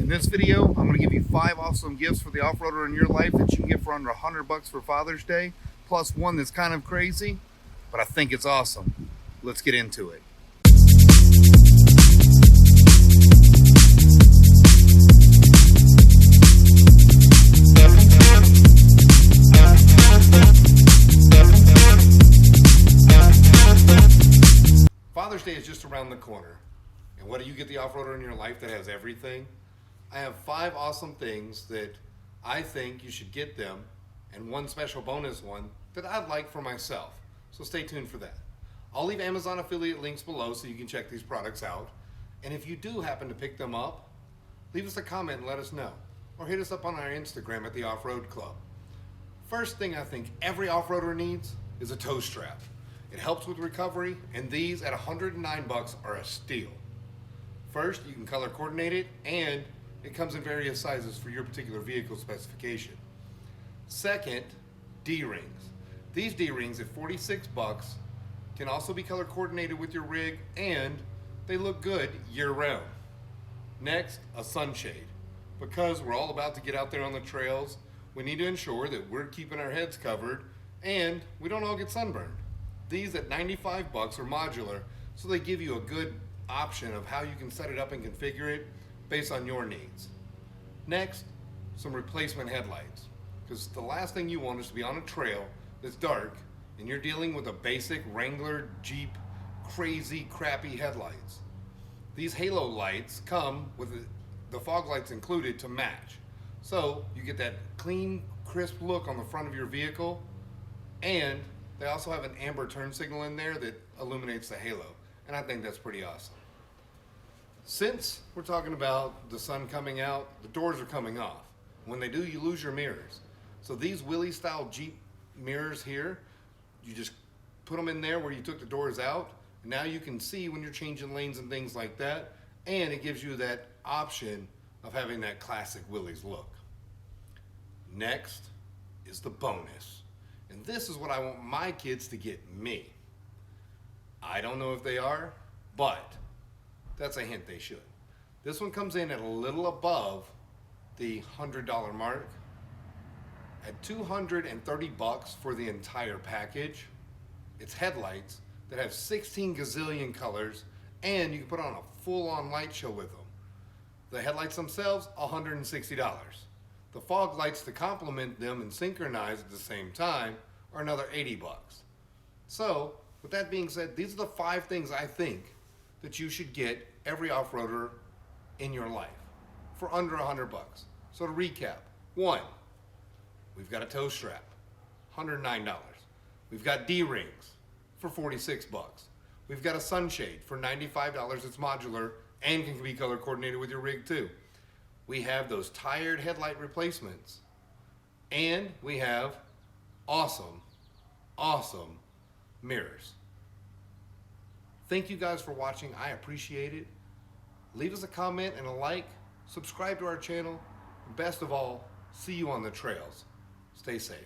In this video, I'm going to give you 5 awesome gifts for the off-roader in your life that you can get for under $100 for Father's Day, plus one that's kind of crazy, but I think it's awesome. Let's get into it. Father's Day is just around the corner. And what do you get the off-roader in your life that has everything? I have 5 awesome things that I think you should get them, and one special bonus one that I'd like for myself. So stay tuned for that. I'll leave Amazon affiliate links below so you can check these products out. And if you do happen to pick them up, leave us a comment and let us know. Or hit us up on our Instagram at the Off-Road Club. First thing I think every off-roader needs is a tow strap. It helps with recovery, and these at $109 are a steal. First, you can color coordinate it, and it comes in various sizes for your particular vehicle specification. Second, D-rings. These D-rings at $46 can also be color coordinated with your rig, and they look good year-round. Next, a sunshade. Because we're all about to get out there on the trails, we need to ensure that we're keeping our heads covered and we don't all get sunburned. These at $95 are modular, so they give you a good option of how you can set it up and configure it based on your needs. Next, some replacement headlights, because the last thing you want is to be on a trail that's dark and you're dealing with a basic Wrangler, Jeep, crazy crappy headlights. These halo lights come with the fog lights included to match, so you get that clean, crisp look on the front of your vehicle, and they also have an amber turn signal in there that illuminates the halo, and I think that's pretty awesome. Since we're talking about the sun coming out, the doors are coming off. When they do, you lose your mirrors. So these Willy style Jeep mirrors here, you just put them in there where you took the doors out, and now you can see when you're changing lanes and things like that, and it gives you that option of having that classic Willys look. Next is the bonus. And this is what I want my kids to get me. I don't know if they are, but that's a hint they should. This one comes in at a little above the $100 mark. At $230 for the entire package. It's headlights that have 16 gazillion colors, and you can put on a full-on light show with them. The headlights themselves, $160. The fog lights to complement them and synchronize at the same time are another $80. So, with that being said, these are the 5 things I think that you should get every off-roader in your life for under $100. So to recap, 1, we've got a tow strap, $109. We've got D-rings for $46. We've got a sunshade for $95. It's modular and can be color coordinated with your rig too. We have those tired headlight replacements, and we have awesome mirrors. Thank you guys for watching. I appreciate it. Leave us a comment and a like. Subscribe to our channel. Best of all, see you on the trails. Stay safe.